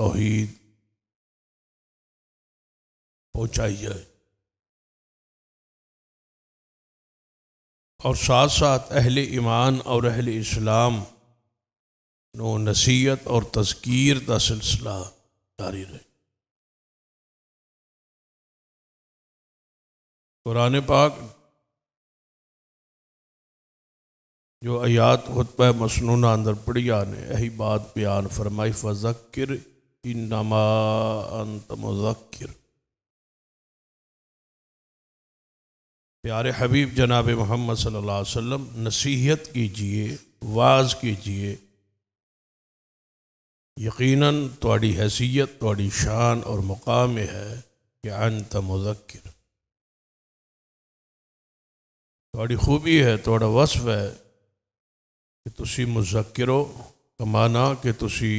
توحید پہنچائی جائے، اور ساتھ ساتھ اہل ایمان اور اہل اسلام نو نصیحت اور تذکیر کا سلسلہ جاری رہے۔ قرآن پاک جو آیات خطبہ مسنونہ اندر پڑھی آنے یہی بات بیان فرمائی، فذکر انما انت مذکر۔ پیارے حبیب جناب محمد صلی اللہ علیہ وسلم نصیحت کیجئے، واعظ کیجئے، یقیناً تہاڈی حیثیت، تہاڈی شان اور مقام ہے کہ انت مذکر، تہاڈی خوبی ہے، تہاڈا وصف ہے کہ تسی مذکر ہو، کمانا کہ تسی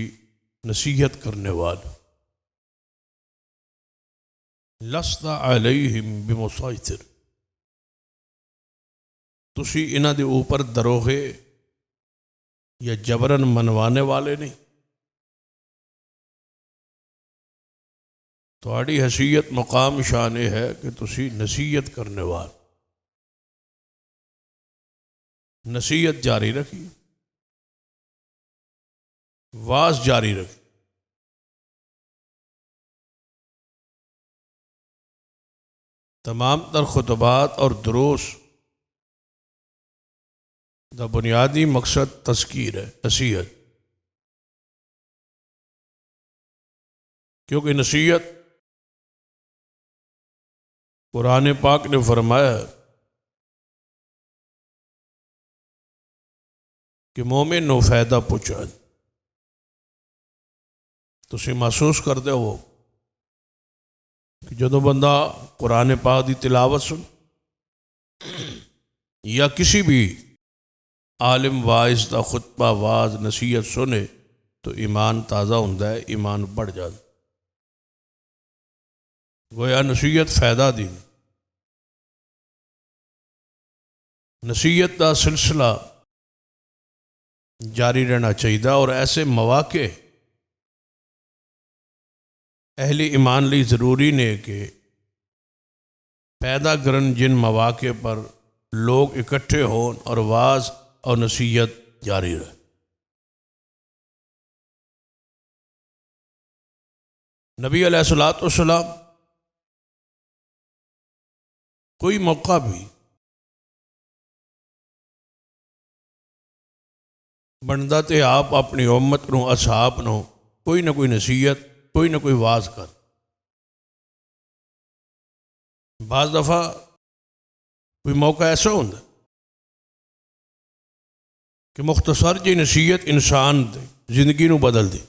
نصیحت کرنے والے، لست علیہم بمسیطر، تسی انہاں دے اوپر دروغے یا جبرن منوانے والے نہیں، تہاڈی حیثیت مقام شان ہے کہ تسی نصیحت کرنے والے، نصیحت جاری رکھی، واعظ جاری رکھی۔ تمام تر خطبات اور دروس دا بنیادی مقصد تذکیر ہے، نصیحت، کیونکہ نصیحت قرآن پاک نے فرمایا کہ مومن نو فائدہ پہنچا، تسی محسوس کرتے ہو کہ جدو بندہ قرآن پاک دی تلاوت سن یا کسی بھی عالم واعظ دا خطبہ واعظ نصیحت سنے تو ایمان تازہ ہوندا ہے، ایمان بڑھ جاتا، گویا نصیحت فائدہ دی، نصیحت دا سلسلہ جاری رہنا چاہیے، اور ایسے مواقع اہل ایمان لی ضروری نے کہ پیدا کرن جن مواقع پر لوگ اکٹھے ہون اور واعظ اور نصیحت جاری رہے۔ نبی علیہ الصلوۃ والسلام کوئی موقع بھی بندا تے آپ اپنی امت نو، اصحاب نو کوئی نہ کوئی نصیحت، کوئی نہ کوئی واعظ کر۔ بعض دفعہ کوئی موقع ایسا ہوتا کہ مختصر جی نصیحت انسان دے زندگی نو بدل دے،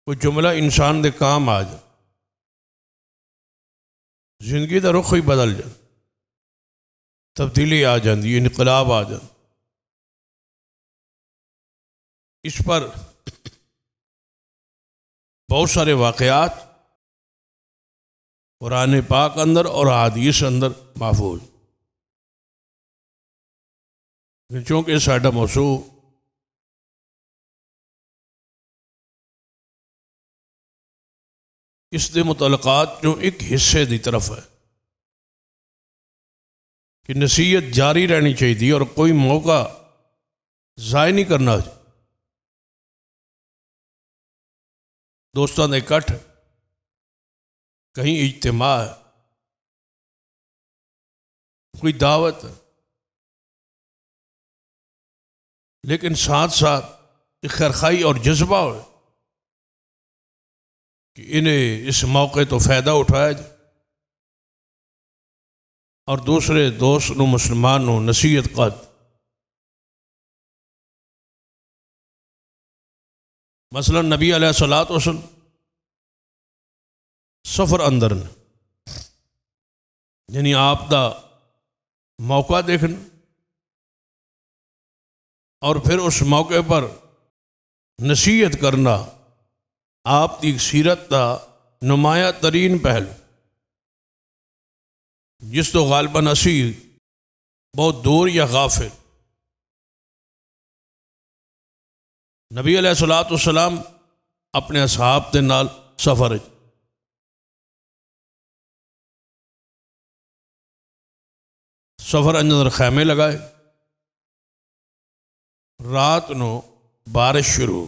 کوئی جملہ انسان دے کام آ جائے، زندگی دا رخ ہی بدل جائے، تبدیلی آ جاندی، انقلاب آ جاتا۔ اس پر بہت سارے واقعات قرآن پاک اندر اور حدیث اندر محفوظ، چونکہ ساڈا موضوع اس دے متعلقات جو ایک حصے دی طرف ہے کہ نصیحت جاری رہنی چاہیے اور کوئی موقع ضائع نہیں کرنا۔ دوستان دے اکٹھ، کہیں اجتماع ہے، کوئی دعوت ہے، لیکن ساتھ ساتھ ایک خیرخواہی اور جذبہ ہو کہ انہیں اس موقع تو فائدہ اٹھایا جائے اور دوسرے دوست نو، مسلمان نو نصیحت قد۔ مثلا نبی علیہ الصلوۃ والسلام سفر اندر نے، یعنی آپ دا موقع دیکھنا اور پھر اس موقع پر نصیحت کرنا آپ کی سیرت کا نمایاں ترین پہلو، جس تو غالباً اسی بہت دور یا غافل نبی علیہ الصلوۃ والسلام اپنے اصحاب دے نال سفر اندر خیمے لگائے، رات نو بارش شروع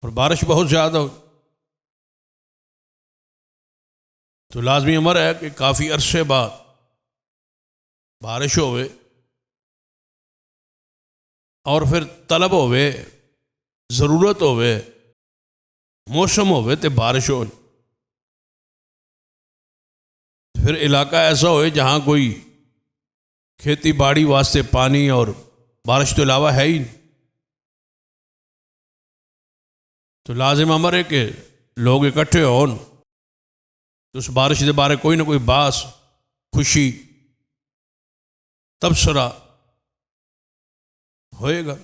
اور بارش بہت زیادہ ہو تو لازمی امر ہے کہ کافی عرصے بعد بارش ہوئے اور پھر طلب ہوئے، ضرورت ہوئے، موسم ہوئے تو بارش ہو، پھر علاقہ ایسا ہوئے جہاں کوئی کھیتی باڑی واسطے پانی اور بارش تو علاوہ ہے ہی نہیں، تو لازم امر ہے کہ لوگ اکٹھے ہون تو اس بارش کے بارے کوئی نہ کوئی باس، خوشی، تبصرہ ہوئے گا۔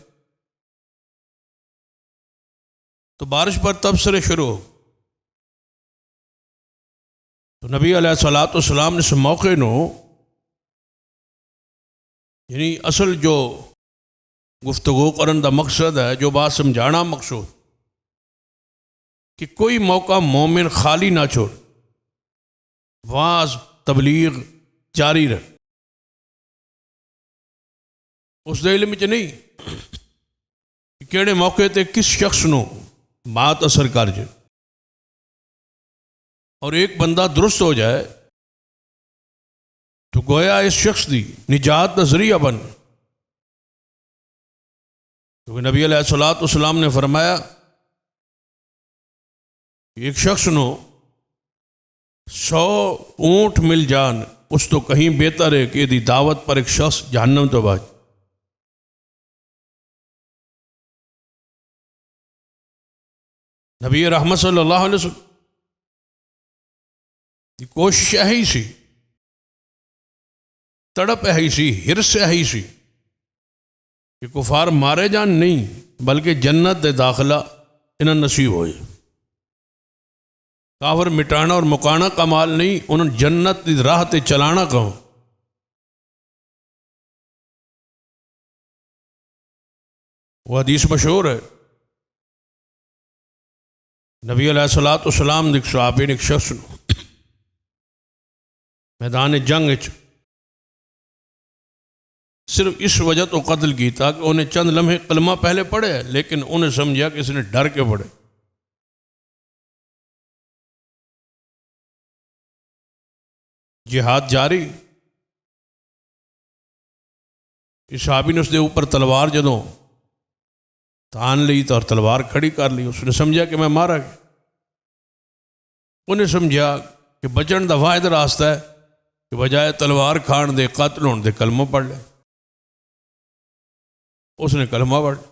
تو بارش پر تبصرے شروع ہو تو نبی علیہ الصلوۃ والسلام نے اس موقع نو یعنی اصل جو گفتگو کرن دا مقصد ہے، جو بات سمجھانا مقصود کہ کوئی موقع مومن خالی نہ چھوڑ، واعظ تبلیغ جاری رہے، اس دے علم چ نہیں کہ کیڑے موقع تے کس شخص نو بات اثر کر جائے، اور ایک بندہ درست ہو جائے تو گویا اس شخص دی نجات کا ذریعہ بن، کیونکہ نبی علیہ الصلوۃ والسلام نے فرمایا کہ ایک شخص نو 100 اونٹ مل جان اس تو کہیں بہتر ہے کہ دی دعوت پر ایک شخص جہنم تو بچ۔ نبی رحمت صلی اللہ علیہ وسلم کی کوشش یہی سی، تڑپ یہی سی، ہرس یہی سی کہ کفار مارے جان نہیں بلکہ جنت دے داخلہ انہیں نصیب ہوئے۔ کافر مٹانا اور مکانا کمال نہیں، انہوں جنت دی راہ تے چلانا کہوں۔ وہ حدیث مشہور ہے، نبی علیہ الصلوۃ والسلام نے ایک صحابی نے ایک شخص میدان جنگ صرف اس وجہ تو قتل کیتا کہ انہیں چند لمحے کلمہ پہلے پڑھے، لیکن انہیں سمجھا کہ اس نے ڈر کے پڑھے۔ جہاد جاری، اس صحابی نے اس کے اوپر تلوار جدوں تان لی تو اور تلوار کھڑی کر لی، اس نے سمجھا کہ میں مارا گیا۔ انہیں سمجھا کہ بچن دا واحد راستہ ہے کہ بجائے تلوار کھان دے، قتل ہون دے، کلمہ پڑھ لے۔ اس نے کلمہ پڑھ لیا۔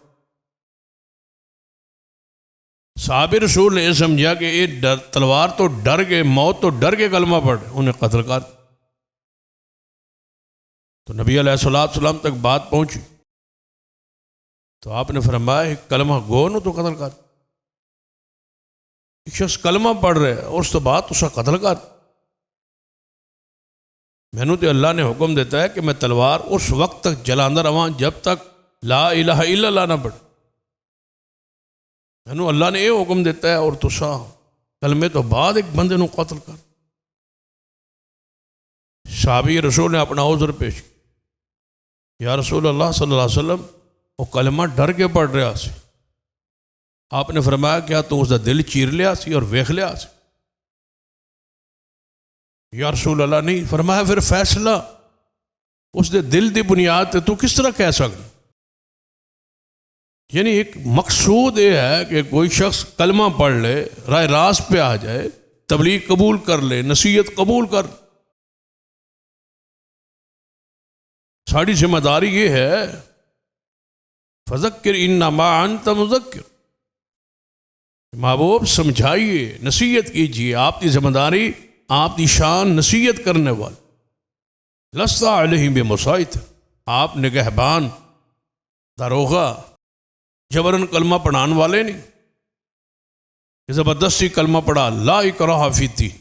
صحابی رسول نے یہ سمجھا کہ یہ تلوار تو ڈر کے، موت تو ڈر کے کلمہ پڑھ، انہیں قتل کر۔ تو نبی علیہ الصلوۃ والسلام تک بات پہنچی تو آپ نے فرمایا کلمہ گو نو تو قتل کر۔ ایک شخص کلمہ پڑھ رہے اور اس تو بعد اسے قتل کر۔ میں نے تو اللہ نے حکم دیتا ہے کہ میں تلوار اس وقت تک جلاندہ رہاں جب تک لا الہ الا اللہ نہ پڑھ۔ میں نے اللہ نے یہ حکم دیتا ہے اور تسا کلمے تو بعد ایک بندے نو قتل کر۔ صحابی رسول نے اپنا عذر پیش کیا، یا رسول اللہ صلی اللہ علیہ وسلم وہ کلمہ ڈر کے پڑھ رہا سی۔ آپ نے فرمایا کیا تو اس دا دل چیر لیا سی اور ویکھ لیا سی؟ یا رسول اللہ نہیں۔ فرمایا پھر فیصلہ اس دے دل دی بنیاد تے تو کس طرح کہہ سکتا؟ یعنی ایک مقصود یہ ہے کہ کوئی شخص کلمہ پڑھ لے، رائے راست پہ آ جائے، تبلیغ قبول کر لے، نصیحت قبول کر۔ ساری ذمہ داری یہ ہے فذکر انما انت مذکر، محبوب سمجھائیے، نصیحت کیجیے، آپ کی ذمہ داری، آپ کی شان نصیحت کرنے والے۔ لست علیہم بمسیطر، آپ نگہبان، داروغہ، جبرن کلمہ پڑھان والے نہیں کہ زبردستی کلمہ پڑھا، لا اکراہ فی الدین،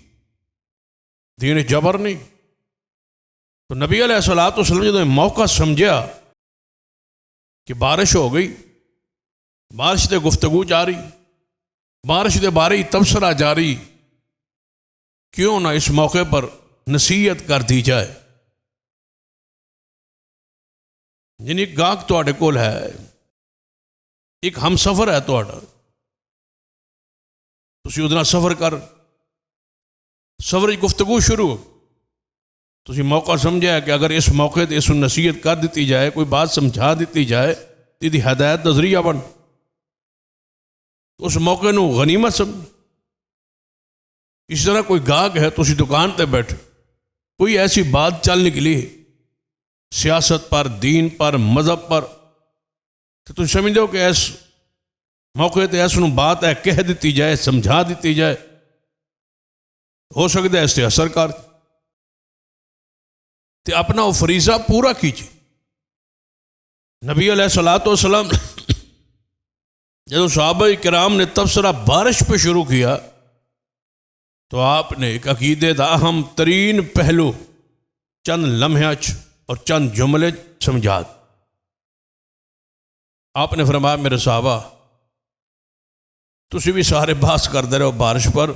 دین جبر نہیں۔ تو نبی علیہ الصلوۃ والسلام نے موقع سمجھا کہ بارش ہو گئی، بارش تے گفتگو جاری، بارش دے بارے تبصرہ جاری، کیوں نہ اس موقع پر نصیحت کر دی جائے۔ یعنی گاہک تواڈے کول ہے، ایک ہم سفر ہے تواڈا، تسی اودے نال سفر کر، سفر کی گفتگو شروع، تسی موقع سمجھا کہ اگر اس موقع تے اس نصیحت کر دیتی جائے، کوئی بات سمجھا دیتی جائے، تی ہدایت نظریہ بن، اس موقع نو غنیمت سمجھ۔ اس طرح کوئی گاہک ہے، تسی دکان تے بیٹھے، کوئی ایسی بات چل نکلی سیاست پر، دین پر، مذہب پر، تو تم سمجھ دو کہ اس موقع تے اس نو بات ہے کہہ دیتی جائے، سمجھا دیتی جائے، ہو سکتا ہے اس سے اثر کر تے اپنا وہ فریضہ پورا کیجیے۔ نبی علیہ الصلوۃ والسلام جب صحابہ کرام نے تبصرہ بارش پہ شروع کیا تو آپ نے ایک عقیدے دا اہم ترین پہلو چند لمحے اور چند جملے سمجھا۔ آپ نے فرمایا میرے صحابہ تسی بھی سارے بحث کرتے رہو بارش پر،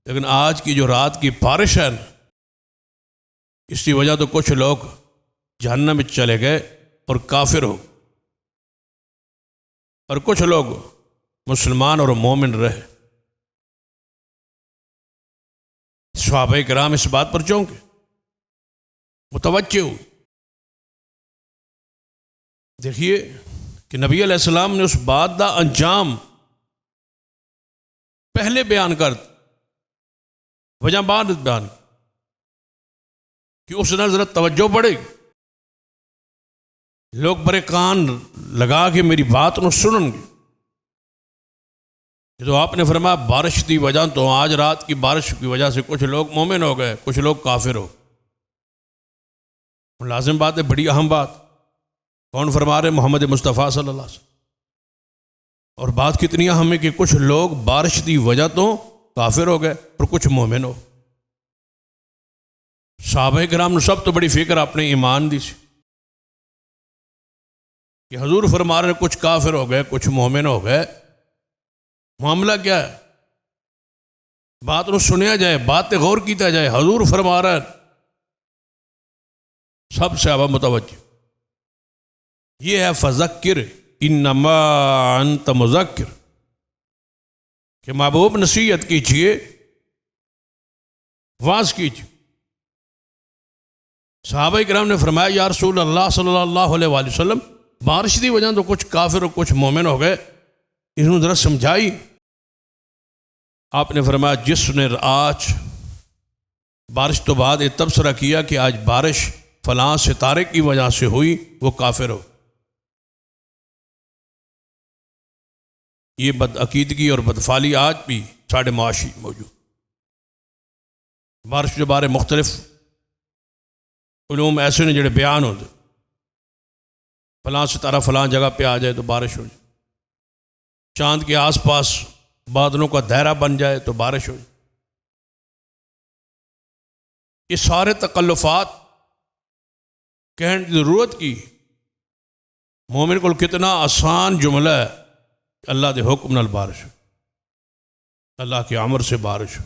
لیکن آج کی جو رات کی بارش ہے اس کی وجہ تو کچھ لوگ جہنم میں چلے گئے اور کافر ہو، اور کچھ لوگ مسلمان اور مومن رہے۔ صحابہ کرام اس بات پر چونکے، متوجہ ہوئے۔ دیکھیے کہ نبی علیہ السلام نے اس بات دا انجام پہلے بیان کر، وجہ بعد بیان کہ اس نے ذرا توجہ پڑے، لوگ برے کان لگا کے میری بات نو سنن گے۔ تو آپ نے فرمایا بارش کی وجہ تو آج رات کی بارش کی وجہ سے کچھ لوگ مومن ہو گئے، کچھ لوگ کافر ہو۔ لازم بات ہے، بڑی اہم بات، کون فرما رہے؟ محمد مصطفیٰ صلی اللہ علیہ وسلم۔ اور بات کتنی اہم ہے کہ کچھ لوگ بارش کی وجہ تو کافر ہو گئے اور کچھ مومن ہو۔ صحابہ کرام نے سب تو بڑی فکر اپنے ایمان دی سی کہ حضور فرما رہے کچھ کافر ہو گئے کچھ مومن ہو گئے، معاملہ کیا ہے؟ بات نو سنیا جائے، بات غور کیتا جائے۔ حضور فرما رہا ہے، سب صحابہ متوجہ۔ یہ ہے فذکر انما انت مذکر، کہ محبوب نصیحت کیجیے، واعظ کیجیے۔ صحابہ کرام نے فرمایا یا رسول اللہ صلی اللہ علیہ وآلہ وسلم بارش کی وجہ تو کچھ کافر اور کچھ مومن ہو گئے، انہوں نے ذرا سمجھائی۔ آپ نے فرمایا جس نے آج بارش تو بعد یہ تبصرہ کیا کہ آج بارش فلاں ستارے کی وجہ سے ہوئی، وہ کافر ہو۔ یہ بدعقیدگی اور بدفعلی آج بھی ساڑھے معاشی موجود۔ بارش کے بارے مختلف علوم ایسے نے جڑے بیان ہوتے، فلاں ستارہ فلاں جگہ پہ آ جائے تو بارش ہو جائے، چاند کے آس پاس بادلوں کا دائرہ بن جائے تو بارش ہو جائے۔ یہ سارے تکلفات کہنے کی ضرورت کی، مومن کو کتنا آسان جملہ ہے، اللہ دے حکم نال بارش ہو، اللہ کے امر سے بارش ہو۔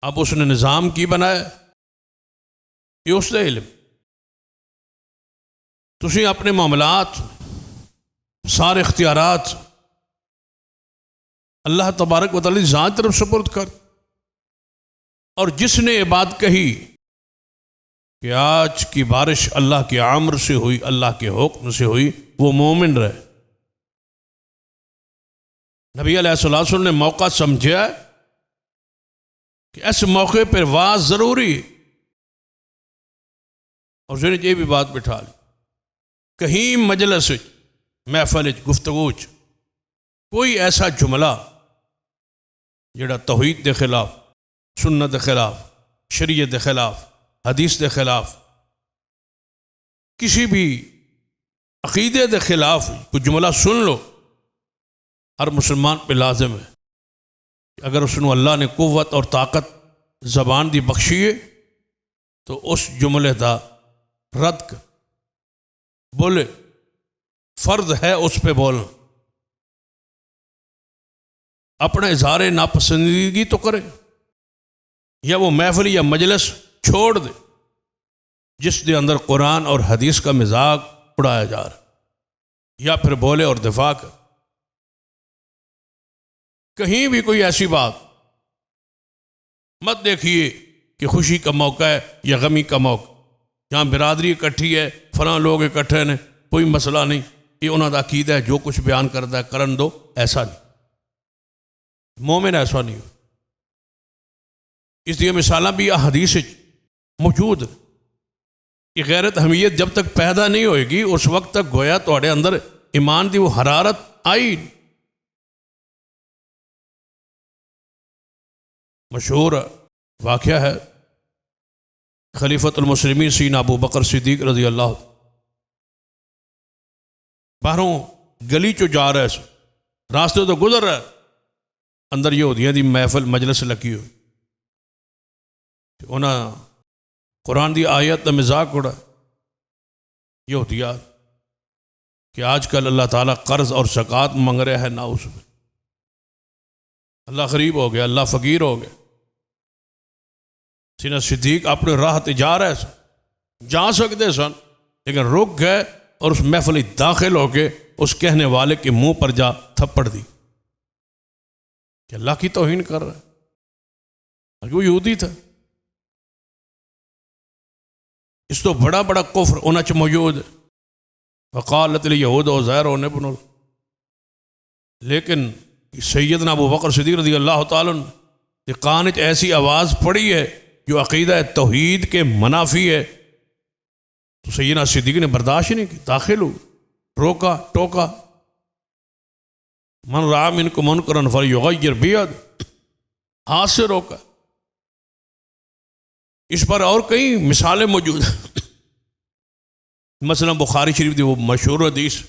اب اس نے نظام کی بنایا، یہ اس دے علم۔ تسی اپنے معاملات سارے اختیارات اللہ تبارک و تعالی ذات طرف سپرد کر، اور جس نے یہ بات کہی کہ آج کی بارش اللہ کے امر سے ہوئی، اللہ کے حکم سے ہوئی، وہ مومن رہے۔ نبی علیہ الصلوۃ والسلام نے موقع سمجھا کہ اس موقع پر واعظ ضروری، اور اس نے یہ بھی بات بٹھا لی، کہیں مجلس محفل گفتگو کوئی ایسا جملہ جڑا توحید دے خلاف، سنت دے خلاف، شریعت دے خلاف، حدیث دے خلاف، کسی بھی عقیدے دے خلاف کوئی جملہ سن لو، ہر مسلمان پہ لازم ہے کہ اگر اس نے اللہ نے قوت اور طاقت زبان دی بخشیے تو اس جملے دا رد کر، بولے۔ فرض ہے اس پہ بولنا، اپنا اظہار ناپسندیدگی تو کرے، یا وہ محفل یا مجلس چھوڑ دے جس کے اندر قرآن اور حدیث کا مذاق اڑایا جا رہا، یا پھر بولے اور دفاع کرے۔ کہیں بھی کوئی ایسی بات مت دیکھیے کہ خوشی کا موقع ہے یا غمی کا موقع، جہاں برادری اکٹھی ہے، فلاں لوگ اکٹھے نے، کوئی مسئلہ نہیں، یہ انہوں کا عقیدہ ہے، جو کچھ بیان کرتا ہے کرن دو، ایسا نہیں، مومن ایسا نہیں ہو۔ اس لیے مثالیں بھی احادیث موجود ہیں کہ غیرت حمیت جب تک پیدا نہیں ہوئے گی اس وقت تک گویا تھوڑے اندر ایمان دی وہ حرارت آئی۔ مشہور واقعہ ہے، خلیفۃ المسلمین سیدنا ابو بکر صدیق رضی اللہ، باہروں گلی چو جا رہے سو، راستے تو گزر رہے، اندر یہودیاں دی محفل مجلس لگی ہوئی، انہاں قرآن دی آیت دا مذاق اڑا، یہودیات کہ آج کل اللہ تعالیٰ قرض اور زکوٰۃ منگ رہا ہے، ناؤذ باللہ، اللہ غریب ہو گیا، اللہ فقیر ہو گیا۔ سیدنا صدیق اپنے راہ تے جا رہے سن، جا سکتے سن، لیکن رک گئے اور اس محفل داخل ہو کے اس کہنے والے کے منہ پر جا تھپڑ دی کہ اللہ کی توہین کر رہا ہے، وہ یہودی تھا۔ اس تو بڑا بڑا کفر انہاں چ موجود ہے، وقالت الیہود عزیر ابن اللہ، لیکن سیدنا ابو بکر صدیق رضی اللہ تعالیٰ نے کان وچ ایسی آواز پڑی ہے جو عقیدہ توحید کے منافی ہے، تو سیدنا صدیق نے برداشت نہیں کی، داخل ہو، روکا ٹوکا، من رأى منکم منکرا فلیغیر بیدہ، ہاتھ سے روکا۔ اس پر اور کئی مثالیں موجود ہیں، مثلا بخاری شریف دی وہ مشہور حدیث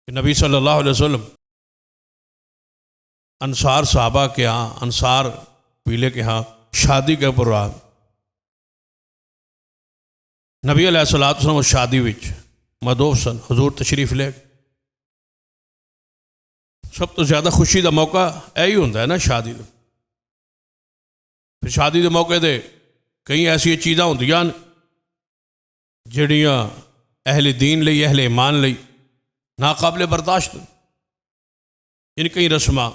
کہ نبی صلی اللہ علیہ وسلم انصار صحابہ کے ہاں، انصار قبیلے کے ہاں شادی کے پروگرام، نبی علیہ الصلوۃ والسلام شادی وچ مدعو سن، حضور تشریف لے گئے۔ سب تو زیادہ خوشی دا موقع یہی ہوتا ہے نا، شادی دا۔ پھر شادی دے موقع دے کئی ایسی چیزاں ہوندیاں جڑیاں اہل دین لئی، اہل ایمان لئی ناقابل برداشت، یعنی کئی رسماں،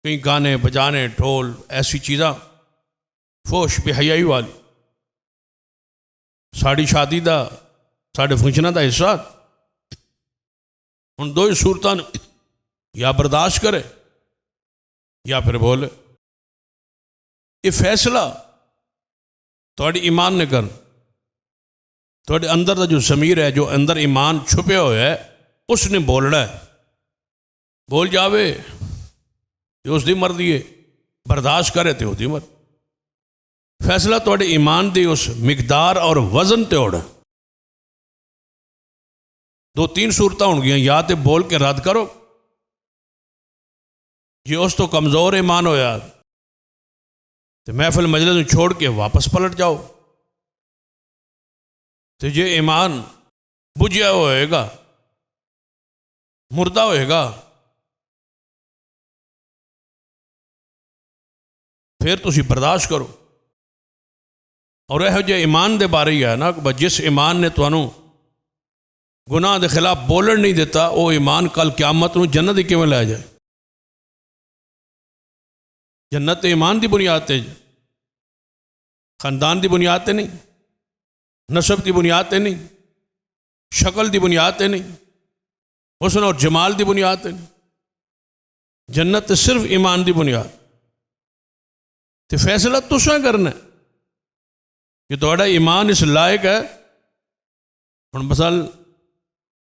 کئی گانے بجانے، ڈھول، ایسی چیزاں فوش بے حیائی والی، ساڑی شادی دا، ساڑے فنکشناں دا حصہ۔ ان دو ہی صورتاں یا برداشت کرے یا پھر بولے۔ یہ فیصلہ تھوڑی ایمان نے کرنا، تھوڑے اندر دا جو ضمیر ہے، جو اندر ایمان چھپے ہوئے ہے، اس نے بولنا ہے، بول جاوے تو اس دی مرضی ہے، برداشت کرے تو اس دی مرضی۔ فیصلہ تھوڑے ایمان دی اس مقدار اور وزن تے ہونا۔ دو تین صورتیں ہون گیاں، یا تے بول کے رد کرو، جی اس تو کمزور ایمان ہویا تو محفل مجلس میں چھوڑ کے واپس پلٹ جاؤ، تو یہ ایمان بجھیا ہوئے گا، مردہ ہوئے گا، پھر تسی برداشت کرو۔ اور یہ جو ایمان دے بارے ہی ہے نا، کہ جس ایمان نے تانوں گناہ دے خلاف بولن نہیں دیتا، وہ ایمان کل قیامت نوں جنت ہی کیویں لے جائے؟ جنت ایمان دی بنیاد تے، خاندان دی بنیاد تے نہیں، نسب دی بنیاد تے نہیں، شکل دی بنیاد تے نہیں، حسن اور جمال دی بنیاد تے نہیں، جنت تے صرف ایمان دی بنیاد۔ تے فیصلہ تساں کرنا ہے کہ تہاڈا ایمان اس لائق ہے۔ ہن مثال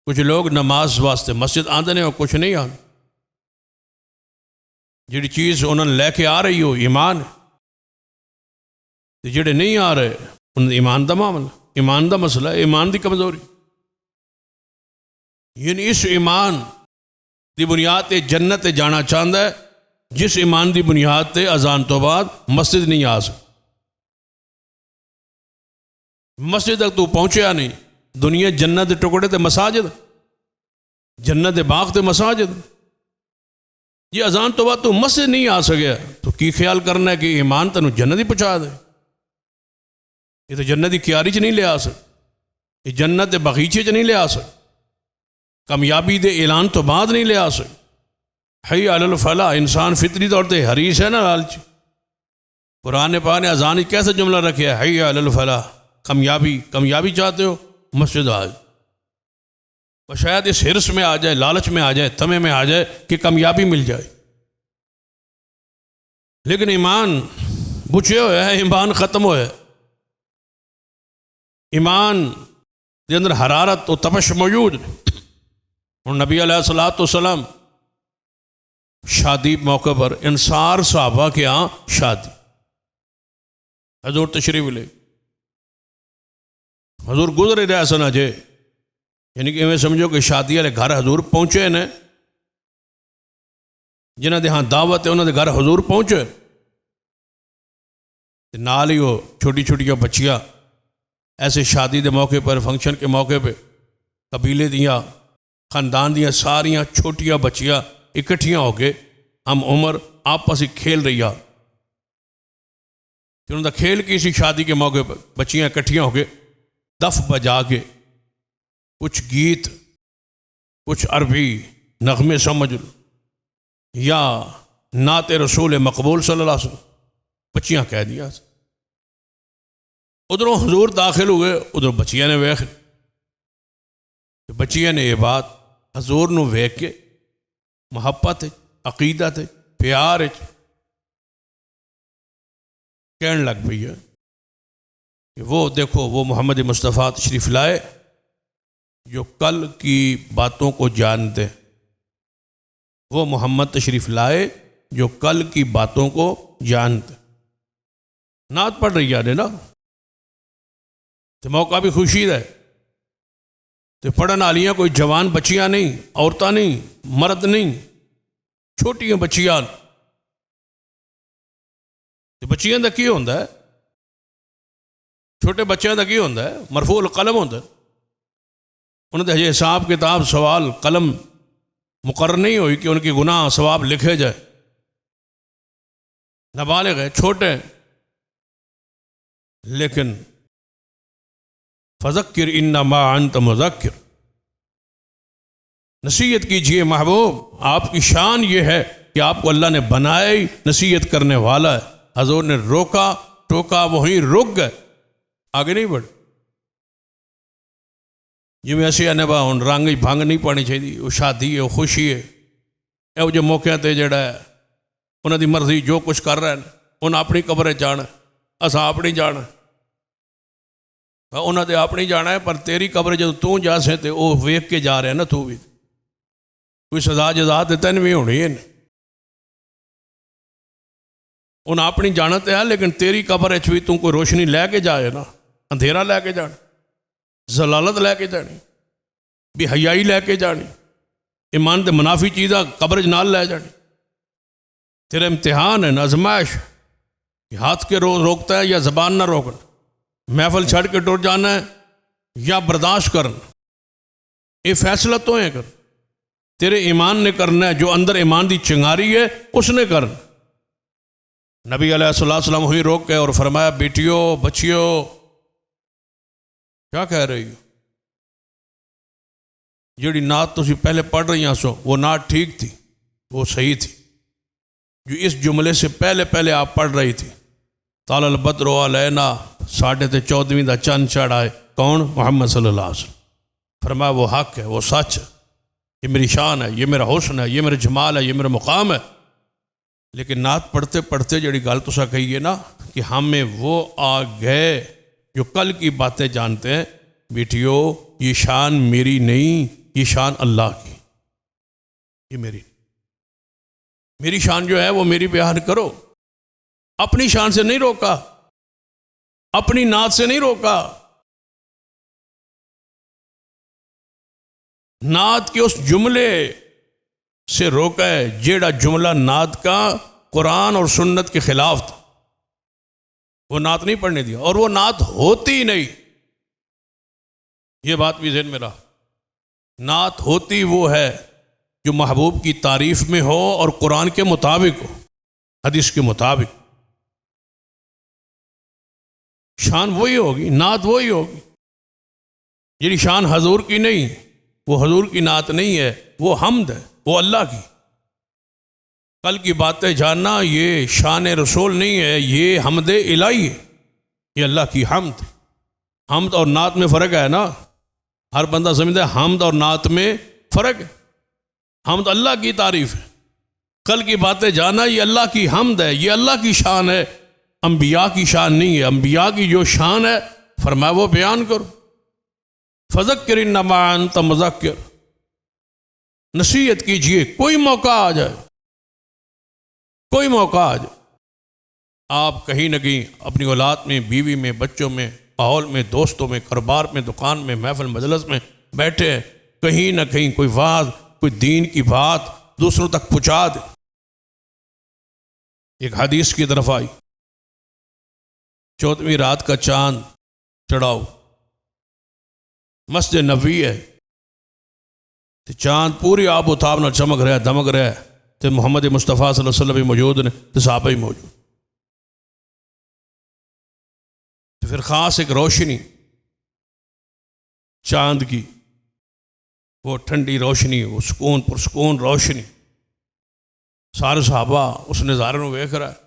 کچھ لوگ نماز واسطے مسجد آندے نے اور کچھ نہیں آندے، جڑی چیز انہوں نے لے کے آ رہی ہو ایمان ہے، تے جڑے نہیں آ رہے انہوں نے ایمان دا معاملہ، ایمان دا مسئلہ ہے، ایمان دی کمزوری۔ یعنی اس ایمان دی بنیاد تے جنت تے جانا چاہتا ہے جس ایمان دی بنیاد تے اذان تو بعد مسجد نہیں آ سکتا، مسجد تک تو پہنچیا نہیں، دنیا جنت دے ٹکڑے تے مساجد، جنت دے باغ تے مساجد. جی اذان تو بعد تو مسجد نہیں آ سکیا تو کی خیال کرنا ہے کہ ایمان تینوں جنت ہی پہنچا دے. یہ تو جنت کی کیاری چ نہیں لے آ سک، یہ جنت دے باغیچے چ نہیں لے آ سک، کامیابی دے اعلان تو بعد نہیں لے آ سک. حی علی الفلاح، انسان فطری طور تے حریص ہے نا لالچ. قرآن پاک نے اذان کیسا جملہ رکھا ہے؟ حی علی الفلاح، کامیابی چاہتے ہو مسجد آ جاؤ. اور شاید اس حرص میں آ جائے، لالچ میں آ جائے، تمے میں آ جائے کہ کامیابی مل جائے. لیکن ایمان بچے ہوئے ہے، ایمان ختم ہوئے، ایمان کے اندر حرارت و تپش موجود. اور نبی علیہ الصلوۃ والسلام شادی موقع پر انصار صحابہ کے ہاں شادی، حضور تشریف لے، حضور گزرے رہے سن اجے، یعنی کہ میں سمجھو کہ شادی والے گھر حضور پہنچے نے، جنہاں دے ہاں دعوت ہے انہاں دے گھر حضور پہنچے، نال ہی وہ چھوٹی چھوٹیاں بچیاں ایسے شادی دے موقع پر، فنکشن کے موقع پہ قبیلے دیاں، خاندان دیاں ساریاں چھوٹیاں بچیاں اکٹھیاں ہو کے ہم عمر آپس ہی کھیل رہی آ. پھر ان کا کھیل کی اسی شادی کے موقع پر بچیاں اکٹھیاں ہو کے دف بجا کے کچھ گیت، کچھ عربی نغمے سمجھ لو یا نعت رسول مقبول صلی اللہ علیہ وسلم بچیاں کہہ دیا. ادھروں حضور داخل ہوئے، ادھر بچیاں نے ویخ، بچیاں نے یہ بات حضور نو ویخ کے محبت عقیدت پیار کہن لگ پئی ہے کہ وہ دیکھو وہ محمد مصطفیٰ تشریف لائے جو کل کی باتوں کو جانتے، وہ محمد تشریف لائے جو کل کی باتوں کو جانتے. نعت پڑھ رہی ہے نا، تو موقع بھی خوشی ہے، تو پڑھن والیاں کوئی جوان بچیاں نہیں، عورتیں نہیں، مرد نہیں، چھوٹیاں بچیاں. تو بچیاں دا کی ہوتا ہے؟ چھوٹے بچیاں دا کی ہوتا ہے؟ مرفوع القلم ہوتا ہے. انہوں نے ہجے حساب کتاب سوال قلم مقرر نہیں ہوئی کہ ان کی گناہ ثواب لکھے جائے. نابالغ ہے، چھوٹے ہیں، لیکن فذکر انما انت مذکر، نصیحت کیجئے محبوب. آپ کی شان یہ ہے کہ آپ کو اللہ نے بنایا ہی نصیحت کرنے والا ہے. حضور نے روکا ٹوکا، وہیں رک گئے، آگے نہیں بڑھ. جی میں ایسے آنے با ہوں رنگ بھنگ نہیں پانی چاہیے. وہ شادی ہے، وہ خوشی ہے، یہ جو موقع تے جڑا ہے انہوں دی مرضی جو کچھ کر رہے ہیں، انہیں اپنی قبر جانا، اساں اپنی جانا، انہوں نے اپنی جانا ہے. پر تیری قبر جب تو جا سے تے وہ ویک کے جا رہے ہیں نا، تو بھی کوئی سزا جزا تے تین بھی ہونی ہے. انہیں اپنی جانا تے ہے، لیکن تیری قبر بھی تو کوئی روشنی لے کے جائے نا، اندھیرا لے کے جانا، ضلالت لے کے جانی، بے حیائی لے کے جانی، ایمان دے منافی چیزاں قبر نال لے جانی. تیرا امتحان ہے، آزمائش، ہاتھ کے روکتا ہے یا زبان نہ روکنا، محفل چھڑ کے ٹر جانا ہے یا برداشت کرنا. یہ فیصلہ تو ہے کر، تیرے ایمان نے کرنا ہے. جو اندر ایمان دی چنگاری ہے اس نے کرنا. نبی علیہ السلام ہوئی روک کے اور فرمایا، بیٹیوں بچیوں کیا کہہ رہی ہو؟ جیڑی نعت تسی پہلے پڑھ رہی ہیں سو وہ نعت ٹھیک تھی، وہ صحیح تھی. جو اس جملے سے پہلے آپ پڑھ رہی تھی، طال البدر علینا، 14.5 دا چند چڑھ آئے، کون؟ محمد صلی اللہ علیہ وسلم. فرمایا وہ حق ہے، وہ سچ ہے، یہ میری شان ہے، یہ میرا حسن ہے، یہ میرا جمال ہے، یہ میرا مقام ہے. لیکن نعت پڑھتے پڑھتے جڑی گل تسا کہیے نا کہ ہمیں وہ آ گئے جو کل کی باتیں جانتے ہیں. بیٹیوں یہ شان میری نہیں، یہ شان اللہ کی، یہ میری شان جو ہے وہ میری بیان کرو. اپنی شان سے نہیں روکا، اپنی نعت سے نہیں روکا، نعت کے اس جملے سے روکا ہے جیڑا جملہ نعت کا قرآن اور سنت کے خلاف تھا. وہ نعت نہیں پڑھنے دیا، اور وہ نعت ہوتی ہی نہیں. یہ بات بھی ذہن میں رہا۔ نعت ہوتی وہ ہے جو محبوب کی تعریف میں ہو اور قرآن کے مطابق ہو، حدیث کے مطابق۔ شان وہی ہوگی، نعت وہی ہوگی۔ یہ شان حضور کی نہیں، وہ حضور کی نعت نہیں ہے، وہ حمد ہے، وہ اللہ کی۔ کل کی باتیں جاننا یہ شان رسول نہیں ہے، یہ حمد الہی ہے، یہ اللہ کی حمد۔ حمد اور نعت میں فرق ہے نا، ہر بندہ سمجھتا ہے حمد اور نعت میں فرق ہے۔ حمد اللہ کی تعریف ہے، کل کی باتیں جاننا یہ اللہ کی حمد ہے، یہ اللہ کی شان ہے، انبیاء کی شان نہیں ہے۔ انبیاء کی جو شان ہے فرمایا وہ بیان کرو۔ فذکر انما انت مذکر، نصیحت کیجئے، کوئی موقع آ جائے، کوئی موقع آ جائے، آپ کہیں نہ کہیں اپنی اولاد میں، بیوی میں، بچوں میں، ماحول میں، دوستوں میں، کاروبار میں، دکان میں، محفل مجلس میں بیٹھے ہیں، کہیں نہ کہیں کوئی واعظ، کوئی دین کی بات دوسروں تک پہنچا دے۔ ایک حدیث کی طرف آئی، 14ویں رات کا چاند چڑھاؤ، مسجد نبوی ہے، تو چاند پوری آب و تاب نہ چمک رہا ہے، دمک رہا ہے، تو محمد مصطفیٰ صلی اللہ علیہ وسلم بھی موجود نے، تو صحابہ ہی موجود۔ تو پھر خاص ایک روشنی چاند کی، وہ ٹھنڈی روشنی، وہ سکون پرسکون روشنی، سارے صحابہ اس نظارے نو ویکھ رہا ہے۔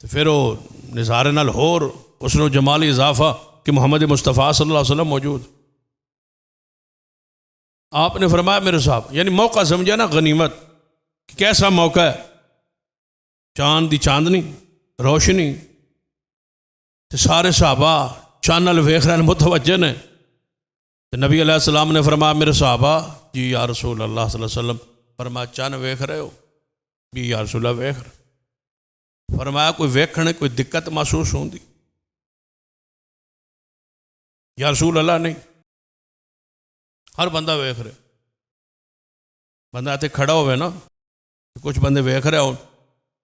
تو پھر وہ نظارے نال ہور اس نے جمالی اضافہ کہ محمد مصطفیٰ صلی اللہ علیہ وسلم موجود۔ آپ نے فرمایا میرے صاحب، یعنی موقع سمجھا نا غنیمت، کہ کیسا موقع ہے، چاند دی چاندنی روشنی، تو سارے صحابہ چاند نال ویکھ رہے ہیں، متوجہ نے۔ تو نبی علیہ السلام نے فرمایا میرے صحابہ، جی یا رسول اللہ صلی اللہ علیہ وسلم، فرمایا چاند ویکھ رہے ہو؟ بھی یا رسول اللہ ویکھ رہے۔ فرمایا کوئی ویکھنے کوئی دقت محسوس ہوندی؟ یا رسول اللہ نہیں، ہر بندہ ویکھ رہے۔ بندہ اتنے کھڑا ہوئے نا، کچھ بندے ویکھ رہے ہو،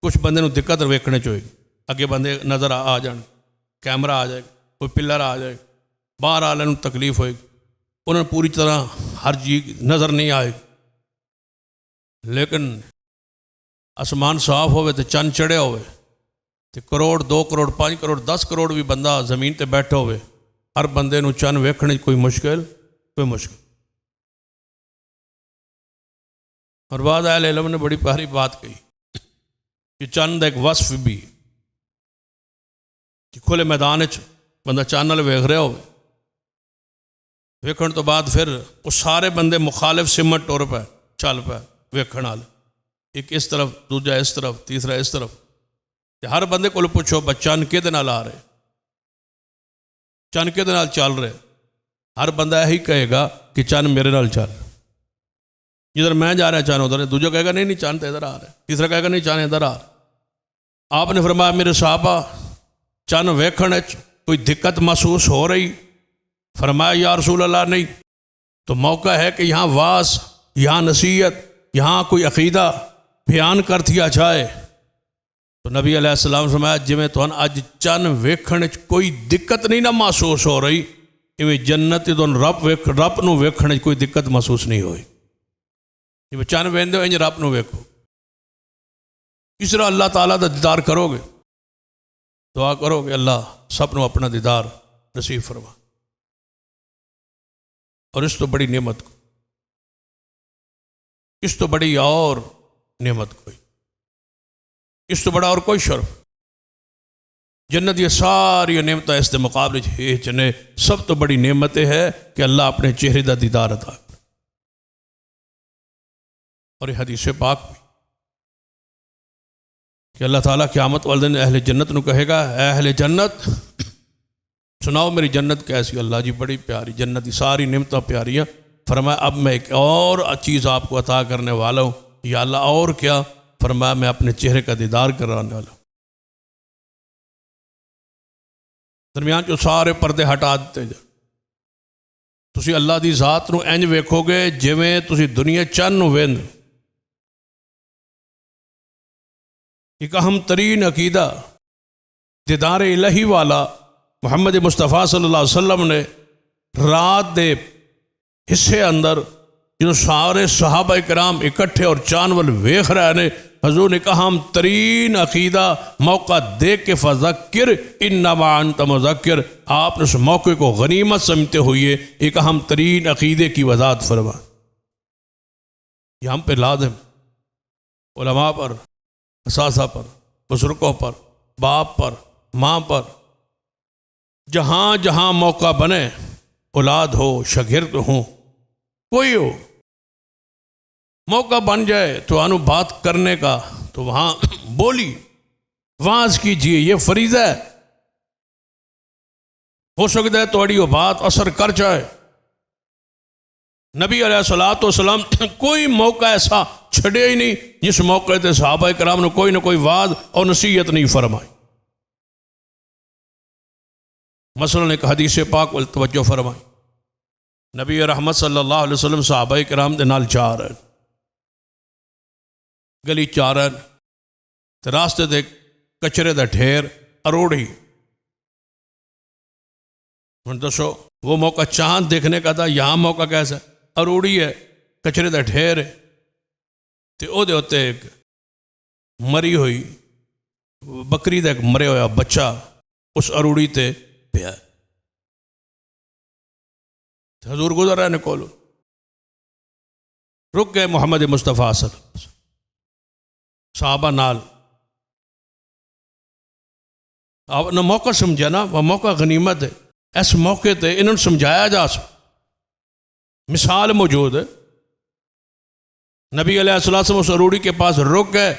کچھ بندے نو دقت ویکھنے چ ہوئے گی، اگے بندے نظر آ جان، کیمرہ آ جائے، کوئی پلر آ جائے، باہر والے نو تکلیف ہوئے گی، انہوں نے پوری طرح ہر چیز نظر نہیں آئے گی۔ لیکن آسمان صاف ہوئے تو چند چڑھے ہوئے، تو کروڑ 2 کروڑ 5 کروڑ 10 کروڑ بھی بندہ زمین تے بیٹھے ہوئے، ہر بندے نو چند ویکھنے کوئی مشکل اور بعد اہل علم نے بڑی پیاری بات کہی کہ چند ایک وصف بھی کہ کھلے میدان بندہ چاند نال ویکھ رہا ہوئے، ویکھن تو بعد پھر وہ سارے بندے مخالف سمت ٹر پہ چل پہ ویکھن والے، ایک اس طرف، دوجا اس طرف، تیسرا اس طرف۔ ہر بندے کو پوچھو چند کہدے نال آ رہے، چند کہدے نال چل رہے، ہر بندہ یہی کہے گا کہ چند میرے نال چل، جدھر میں جا رہا چند ادھر ہے، دوجا کہے گا نہیں چند تو ادھر آ رہا ہے، تیسرا کہے گا نہیں چند ادھر آ رہا۔ آپ نے فرمایا میرے صحابہ چند ویکھن کوئی دقت محسوس ہو رہی؟ فرمایا یا رسول اللہ نہیں۔ تو موقع ہے کہ یہاں واعظ، یہاں نصیحت، یہاں کوئی عقیدہ بیان کر دیا جائے۔ تو نبی علیہ السلام فرمایا جویں تو اج چند ویکھن کوئی دقت نہیں نہ محسوس ہو رہی، ایویں جنت تو رب نو ویکھن کوئی دقت محسوس نہیں ہوئی۔ جی چند ویندے ہو انج رب نو ویکھو، اس طرح اللہ تعالیٰ دا دیدار کرو گے، دعا کرو گے اللہ سب نو اپنا دیدار نصیب فرما۔ اور اس تو بڑی نعمت کو، اس تو بڑی اور نعمت کوئی، اس تو بڑا اور کوئی شرف جنت یہ ساری نعمتیں اس کے مقابلے چنے سب تو بڑی نعمت ہے کہ اللہ اپنے چہرے دا دیدار عطا کرے۔ اور یہ حدیث پاک بھی کہ اللہ تعالیٰ قیامت والے دن اہل جنت نو کہے گا، اے اہل جنت سناؤ میری جنت کیسی؟ اللہ جی بڑی پیاری جنت، ساری نعمتیں پیاریاں۔ فرمایا اب میں ایک اور چیز آپ کو عطا کرنے والا ہوں۔ یا اللہ اور کیا؟ فرمایا میں اپنے چہرے کا دیدار کرانے والا ہوں۔ درمیان جو سارے پردے ہٹا دیتے جا، تسی اللہ دی ذات نو انج ویکھو گے جویں تسی دنیا چند نو ویند۔ ایک اہم ترین عقیدہ دیدار الہی والا محمد مصطفیٰ صلی اللہ علیہ وسلم نے رات دے حصے اندر جو سارے صحابہ کرام اکٹھے اور چانول ویخ رہے نے، حضور نے کہا ہم ترین عقیدہ موقع دیکھ کے فذکر انما انت مذکر، آپ نے اس موقع کو غنیمت سمجھتے ہوئے ایک اہم ترین عقیدے کی وضاحت فرما۔ یہ ہم پہ لازم، علماء پر، اساتذہ پر، بزرگوں پر، باپ پر، ماں پر، جہاں جہاں موقع بنے، اولاد ہو، شاگرد ہوں، کوئی ہو، موقع بن جائے تو انو بات کرنے کا تو وہاں بولی واز کیجئے، یہ فریضہ ہے۔ ہو سکتا ہے تھوڑی وہ بات اثر کر جائے۔ نبی علیہ الصلوۃ والسلام کوئی موقع ایسا چھڑے ہی نہیں جس موقع تے صحابہ کرام نے کوئی نہ کوئی واز اور نصیحت نہیں فرمائی۔ مثلا ایک حدیث پاک وال توجہ فرمائی، نبی رحمت صلی اللہ علیہ وسلم صحابہ کرام دے نال جا رہے، گلی چا رہے تے راستے دے کچرے دا ڈھیر اروڑی۔ ہن دسو وہ موقع چاند دیکھنے کا تھا، یہاں موقع کیسا ہے؟ اروڑی ہے، کچرے دا ڈھیر ہے، تے او دے ہوتے ایک مری ہوئی بکری دا ایک مرے ہویا بچہ اس اروڑی تے پیا۔ حضور گزر رہے نے کولو، رک گئے محمد مصطفیٰ صلی اللہ علیہ وسلم، صحابہ نال۔ آپ نے موقع سمجھا نا، وہ موقع غنیمت ہے، اس موقع تے انہوں نے سمجھایا جا سکتا۔ مثال موجود ہے، نبی علیہ السلام اس اروڑی کے پاس رک گئے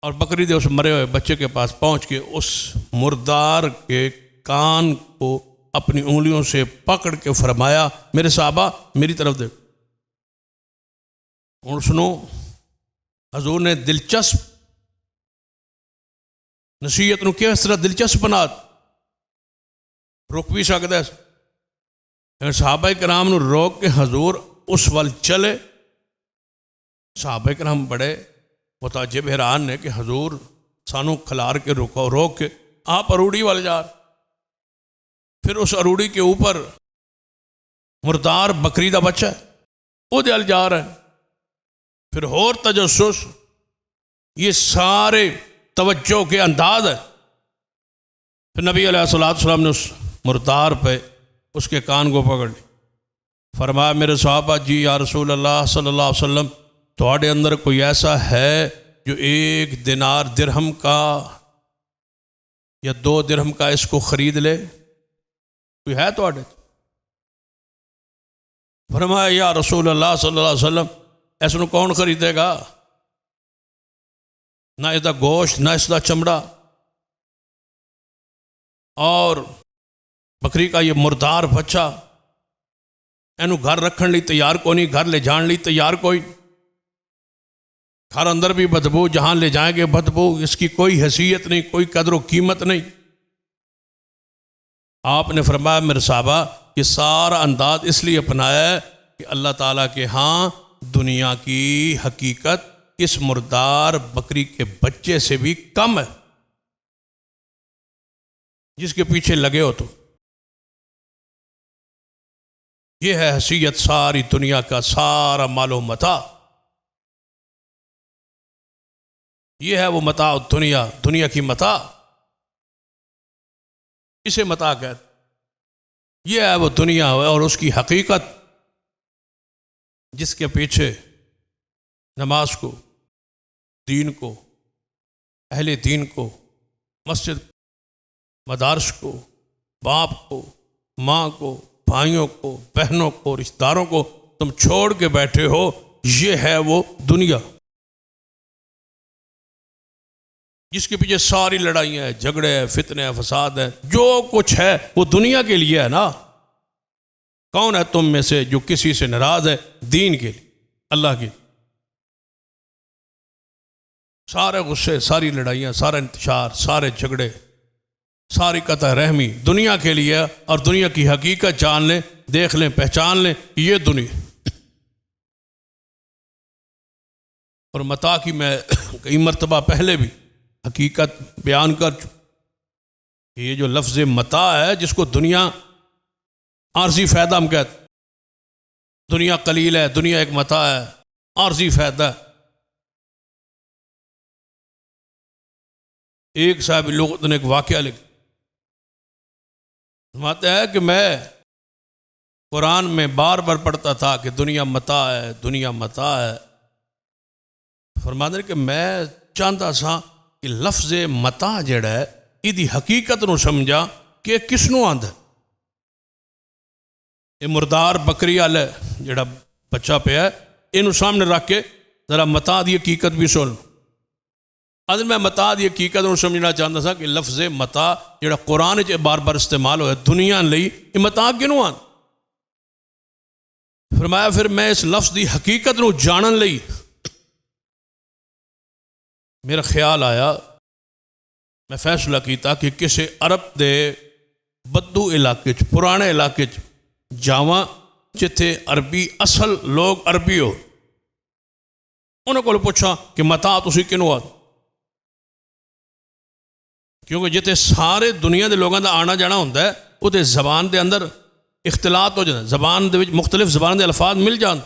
اور بکری دے اس مرے ہوئے بچے کے پاس پہنچ کے اس مردار کے کان کو اپنی انگلیوں سے پکڑ کے فرمایا میرے صحابہ میری طرف دیکھو۔ اور سنو، حضور نے دلچسپ نصیحت نو کس طرح دلچسپ بنا، رک بھی سکتا ہے، صحابہ کرام نو روک کے حضور اس وال چلے۔ صحابہ کرام بڑے متعجب حیران نے کہ حضور سانو کھلار کے روک کے آپ اروڑی وال جا رہے، پھر اس اروڑی کے اوپر مردار بکری دا بچہ ہے وہ دل جا رہے ہیں، پھر اور تجسس، یہ سارے توجہ کے انداز ہے۔ پھر نبی علیہ السلام نے اس مردار پہ اس کے کان کو پکڑ لی، فرمایا میرے صحابہ جی یا رسول اللہ صلی اللہ علیہ وسلم، تھوڑے اندر کوئی ایسا ہے جو 1 دینار درہم کا یا 2 درہم کا اس کو خرید لے؟ کوئی ہے تھوڑے؟ فرمایا یا رسول اللہ صلی اللہ علیہ وسلم اس کو کون خریدے گا؟ نہ اس دا گوشت، نہ اس دا چمڑا، اور بکری کا یہ مردار بچہ اینو گھر رکھن لی تیار کوئی نہیں، گھر لے جان لی تیار کوئی، گھر اندر بھی بدبو، جہاں لے جائیں گے بدبو، اس کی کوئی حیثیت نہیں، کوئی قدر و قیمت نہیں۔ آپ نے فرمایا میرے صحابہ یہ سارا انداز اس لیے اپنایا ہے کہ اللہ تعالیٰ کے ہاں دنیا کی حقیقت اس مردار بکری کے بچے سے بھی کم ہے جس کے پیچھے لگے ہو تو۔ یہ ہے حیثیت ساری دنیا کا سارا مال و متاع، یہ ہے وہ متاع دنیا، دنیا کی متاع، اسے متاع کہتے، یہ ہے وہ دنیا اور اس کی حقیقت جس کے پیچھے نماز کو، دین کو، اہل دین کو، مسجد، مدارس کو، باپ کو، ماں کو، بھائیوں کو، بہنوں کو، رشتہ داروں کو تم چھوڑ کے بیٹھے ہو، یہ ہے وہ دنیا جس کے پیچھے ساری لڑائیاں ہیں، جھگڑے ہیں، فتنے ہیں، فساد ہیں، جو کچھ ہے وہ دنیا کے لیے ہے نا۔ کون ہے تم میں سے جو کسی سے ناراض ہے دین کے لیے، اللہ کے لیے؟ سارے غصے، ساری لڑائیاں، سارا انتشار، سارے جھگڑے، ساری قطع رحمی دنیا کے لیے، اور دنیا کی حقیقت جان لیں، دیکھ لیں، پہچان لیں، یہ دنیا۔ اور متاع کی میں کئی مرتبہ پہلے بھی حقیقت بیان کر چکا کہ یہ جو لفظ متاع ہے جس کو دنیا عارضی فائدہ ہم کہتے، دنیا قلیل ہے، دنیا ایک متاع ہے، عارضی فائدہ ہے۔ ایک صاحب لغت نے ایک واقعہ لکھا، فرماتا ہے کہ میں قرآن میں بار بار پڑھتا تھا کہ دنیا متاع ہے، دنیا متاع ہے۔ فرماتے ہیں کہ میں چاہتا سا کہ لفظ متاع جڑا ہے ایدی حقیقت نو سمجھا کہ کس نو آندا ہے۔ یہ مردار بکری والے جڑا بچہ پیا ہے، اینو سامنے رکھ کے ذرا متاع دی حقیقت بھی سن۔ اگر میں متاع دی حقیقت نو سمجھنا چاہتا سا کہ لفظ متاع جڑا قرآن وچ بار بار استعمال ہویا دنیا لئی، یہ متاع کینوں آندا؟ فرمایا پھر میں اس لفظ دی حقیقت نو جانن لئی میرا خیال آیا، میں فیصلہ کیتا کہ کسی عرب دے بدو علاقے چ، پرانے علاقے چ جاواں جتھے عربی اصل لوگ عربی ہو، انہوں کو پوچھا کہ متاع تسی کنوں آ، کیونکہ جتھے سارے دنیا دے لوگوں دا آنا جانا ہوتا ہے وہ دے زبان دے اندر اختلاط ہو جاتا، زبان دے وچ مختلف زبان دے الفاظ مل جان۔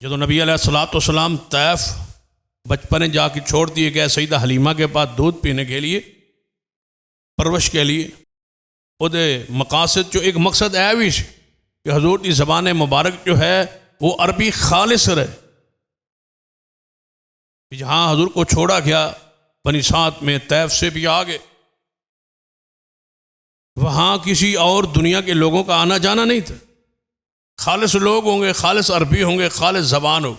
جدو نبی علیہ الصلوۃ والسلام طیف بچپن جا کے چھوڑ دیے گئے سیدہ حلیمہ کے پاس دودھ پینے کے لیے، پرورش کے لیے، وہ دے مقاصد جو ایک مقصد ہے بھی کہ حضور کی زبان مبارک جو ہے وہ عربی خالص رہے۔ جہاں حضور کو چھوڑا گیا بنی سعد میں، طیف سے بھی آگے، وہاں کسی اور دنیا کے لوگوں کا آنا جانا نہیں تھا، خالص لوگ ہوں گے، خالص عربی ہوں گے، خالص زبان ہو،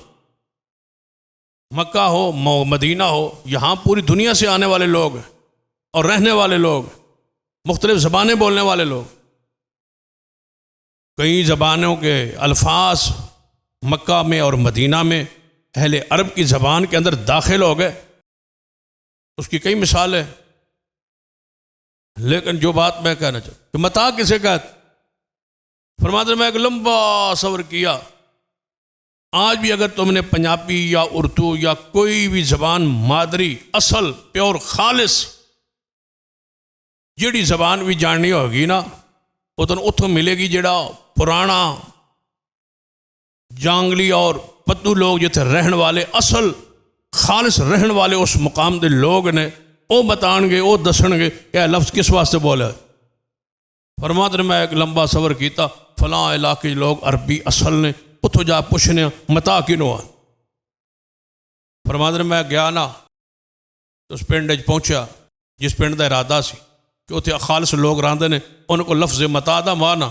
مکہ ہو مدینہ ہو، یہاں پوری دنیا سے آنے والے لوگ ہیں اور رہنے والے لوگ، مختلف زبانیں بولنے والے لوگ۔ کئی زبانوں کے الفاظ مکہ میں اور مدینہ میں اہل عرب کی زبان کے اندر داخل ہو گئے، اس کی کئی مثالیں۔ لیکن جو بات میں کہنا چاہتا ہوں کہ متاع کسے کہتے، فرماتے ہیں میں ایک لمبا سفر کیا، آج بھی اگر تم نے پنجابی یا اردو یا کوئی بھی زبان مادری اصل پیور خالص جیڑی زبان بھی جاننی ہوگی نا، وہ تو اتوں ملے گی جڑا پرانا جانگلی اور پتو لوگ جتنے رہن والے اصل خالص رہن والے اس مقام دے لوگ نے، وہ بتان گے، وہ دسن گے کہ یہ لفظ کس واسطے بولا ہے۔ فرماتے ہیں میں ایک لمبا سفر کیتا، فلاں علاقے لوگ عربی اصل نے، اتوں جا پوچھنے متاع کنوں آ۔ فرماتے ہیں میں گیا نا، اس پنڈ پہنچا جس پنڈ کا ارادہ سی کہ اتنے خالص لوگ رہتے ہیں، ان کو لفظ متاع دا مانا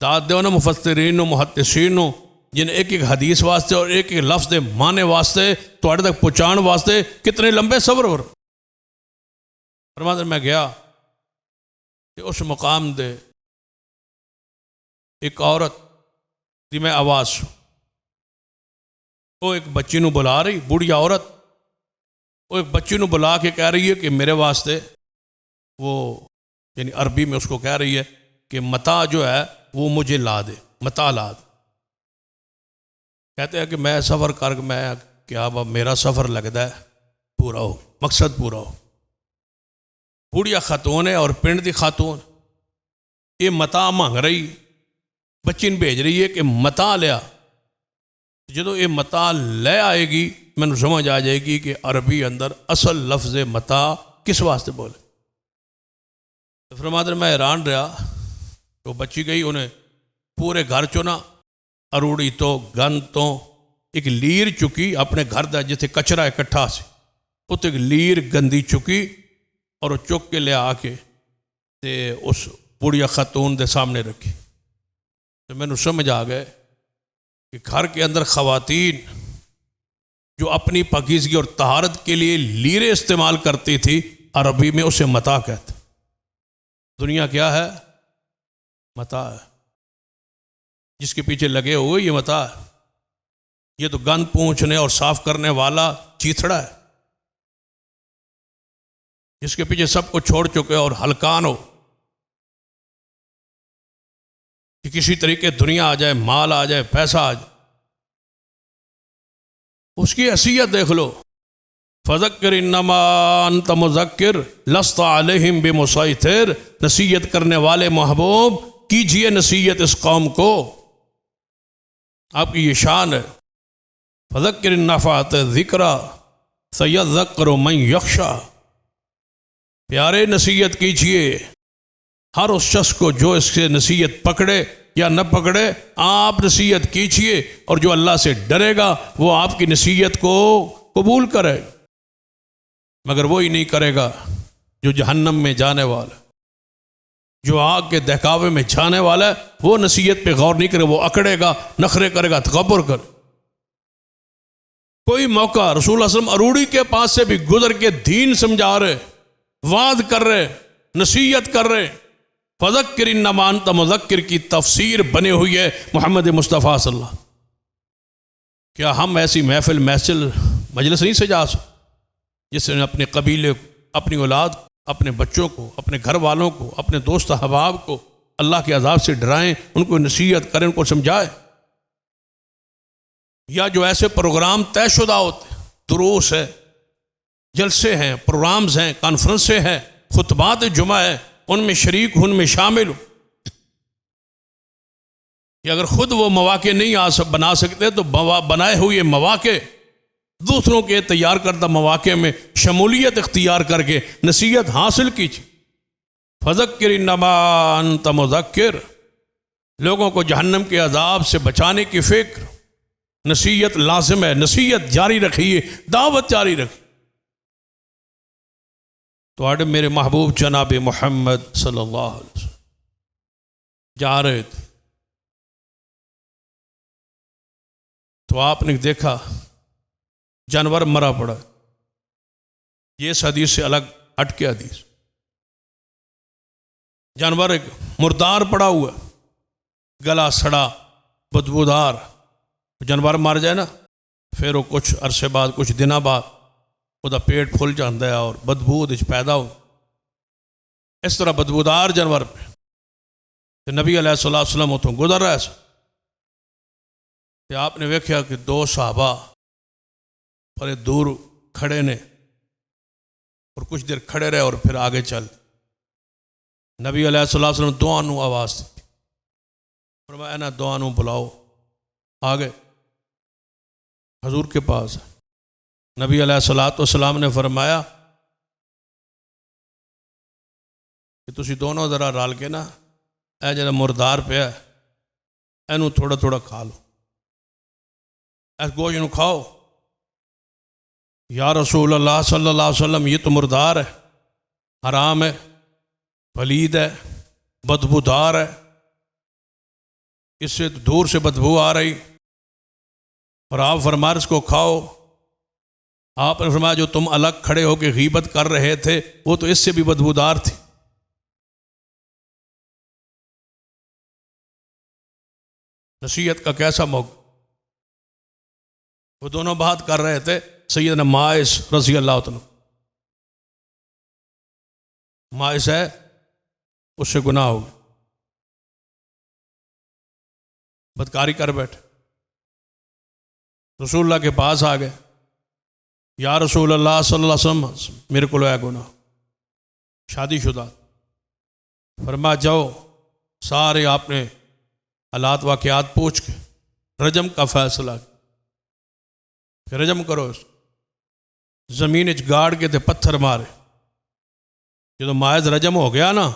داد دیو نا مفسرین و محدثین نو، جن ایک ایک حدیث واسطے اور ایک ایک لفظ دے معنی واسطے تواڈے تک پہنچان واسطے کتنے لمبے سفر ہو۔ فرماتے ہیں میں گیا کہ اس مقام دے ایک عورت دی میں آواز سن، وہ ایک بچی نو بلا رہی، بوڑھی عورت، وہ ایک بچی نو بلا کے کہہ رہی ہے کہ میرے واسطے وہ، یعنی عربی میں اس کو کہہ رہی ہے کہ متاع جو ہے وہ مجھے لا دے، متاع لا دے۔ کہتے ہیں کہ میں سفر کر کے میں کیا میرا سفر لگتا ہے پورا ہو، مقصد پورا ہو۔ بوڑھیا خاتون ہے اور پنڈ دی خاتون، یہ متاع مانگ رہی، بچی نے بھیج رہی ہے کہ متاع لیا۔ جدو یہ متاع لے آئے گی میں سمجھ آ جائے گی کہ عربی اندر اصل لفظ متاع کس واسطے بولے۔ فرماتے ہیں میں حیران رہا، تو بچی گئی، انہیں پورے گھر چونا اروڑی تو گند تو ایک لیر چکی اپنے گھر دا جتھے کچرا اکٹھا سی، اتنے ایک لیر گندی چکی اور وہ چک کے لے آ کے تے اس بڑھیا خاتون دے سامنے رکھی۔ تو میں نے سمجھ آ گئے کہ گھر کے اندر خواتین جو اپنی پاکیزگی اور طہارت کے لیے لیریں استعمال کرتی تھی، عربی میں اسے متاع کہتے۔ دنیا کیا ہے؟ متاع ہے، جس کے پیچھے لگے ہوئے یہ متاع ہے۔ یہ تو گند پونچھنے اور صاف کرنے والا چیتھڑا ہے، جس کے پیچھے سب کو چھوڑ چکے اور ہلکان ہو کہ کسی طریقے دنیا آ جائے، مال آ جائے، پیسہ آ جائے۔ اس کی حیثیت دیکھ لو، فذکر انما انت مذکر لست علیہم بمسیطر، نصیحت کرنے والے محبوب کیجئے نصیحت اس قوم کو، آپ کی یہ شان ہے۔ فذکر ان نفعت الذکریٰ سیذکر من یخشی، پیارے نصیحت کیجئے ہر اس شخص کو جو اس سے نصیحت پکڑے یا نہ پکڑے، آپ نصیحت کیجئے، اور جو اللہ سے ڈرے گا وہ آپ کی نصیحت کو قبول کرے، مگر وہی نہیں کرے گا جو جہنم میں جانے والا، جو آگ کے دہکاوے میں جانے والا ہے، وہ نصیحت پہ غور نہیں کرے، وہ اکڑے گا، نخرے کرے گا، تکبر کرے۔ کوئی موقع رسول اللہ صلی اللہ علیہ وسلم اروڑی کے پاس سے بھی گزر کے دین سمجھا رہے، وعظ کر رہے، نصیحت کر رہے۔ فذکر انما انت مذکر کی تفسیر بنے ہوئی ہے محمد مصطفیٰ صلی اللہ علیہ وسلم۔ کیا ہم ایسی محفل مجلس نہیں سجا سکتے جس نے اپنے قبیلے کو، اپنی اولاد، اپنے بچوں کو، اپنے گھر والوں کو، اپنے دوست احباب کو اللہ کے عذاب سے ڈرائیں، ان کو نصیحت کریں، ان کو سمجھائیں؟ یا جو ایسے پروگرام طے شدہ ہوتے، دروس ہے، جلسے ہیں، پروگرامز ہیں، کانفرنسیں ہیں، خطبات جمعہ ہیں، ان میں شریک ہوں، ان میں شامل ہوں، کہ اگر خود وہ مواقع نہیں بنا سکتے تو بنائے ہوئے مواقع، دوسروں کے تیار کردہ مواقع میں شمولیت اختیار کر کے نصیحت حاصل کیجیے۔ فذکر انما انت مذکر، لوگوں کو جہنم کے عذاب سے بچانے کی فکر، نصیحت لازم ہے، نصیحت جاری رکھیے، دعوت جاری رکھیے۔ تو آڈے میرے محبوب جناب محمد صلی اللہ علیہ وسلم جا رہے تھے، تو آپ نے دیکھا جانور مرا پڑا، یہ اس حدیث سے الگ ہٹ کے حدیث، جانور ایک مردار پڑا ہوا، گلا سڑا، بدبودار، جانور مر جائے نا، پھر وہ کچھ عرصے بعد، کچھ دنوں بعد وہ پیٹ پھل جاتا ہے اور بدبو پیدا ہو، اس طرح بدبودار جانور پہ نبی علیہ الصلوۃ والسلام اتوں گزر رہا ہے، کہ آپ نے ویکھیا کہ دو صحابہ بڑے دور کھڑے نے، اور کچھ دیر کھڑے رہے اور پھر آگے چل۔ نبی علیہ الصلوۃ والسلام دعا نو آواز دی، فرمایا نا دعا نو بلاؤ، آگے حضور کے پاس۔ نبی علیہ الصلوۃ والسلام نے فرمایا کہ تسی دونوں ذرا رل کے نا اے جڑا مردار پیا اینو تھوڑا تھوڑا کھا لو، اس گوشت نو کھاؤ۔ یا رسول اللہ صلی اللہ علیہ وسلم، یہ تو مردار ہے، حرام ہے، پلید ہے، بدبودار ہے، اس سے دور سے بدبو آ رہی، اور آپ فرمائے اس کو کھاؤ۔ آپ نے فرمایا جو تم الگ کھڑے ہو کے غیبت کر رہے تھے وہ تو اس سے بھی بدبودار تھی۔ نصیحت کا کیسا موقع، وہ دونوں بات کر رہے تھے، سیدنا ماعز رضی اللہ عنہ، ماعز ہے اس سے گناہ ہو گیا، بدکاری کر بیٹھے، رسول اللہ کے پاس آ گئے، یا رسول اللہ صلی اللہ علیہ وسلم میرے کو ہے گناہ، شادی شدہ، فرمایا جاؤ سارے آپ نے حالات واقعات پوچھ کے رجم کا فیصلہ، کہ رجم کرو، اس زمین گاڑ کے تے پتھر مارے۔ جب ماعز رجم ہو گیا نا،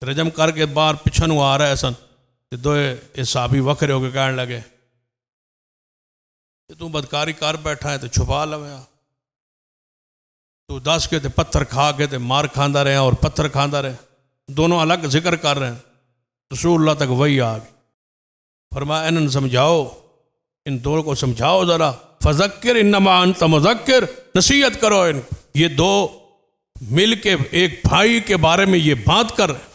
رجم کر کے باہر پچھنوں آ رہا ہے سن، دو صحابی وکھرے ہو کے کہنے لگے کہ تو بدکاری کر بیٹھا ہے تو چھپا لویں، تو دس کے تے پتھر کھا کے تے مار کھاندا رہے اور پتھر کھاندا رہے، دونوں الگ ذکر کر رہے ہیں۔ رسول اللہ تک وہی آ گئی، فرمایا انہوں سمجھاؤ، ان دونوں کو سمجھاؤ ذرا، فذکر انما انت مذکر، نصیحت کرو ان کو۔ یہ دو مل کے ایک بھائی کے بارے میں یہ بات کر رہے،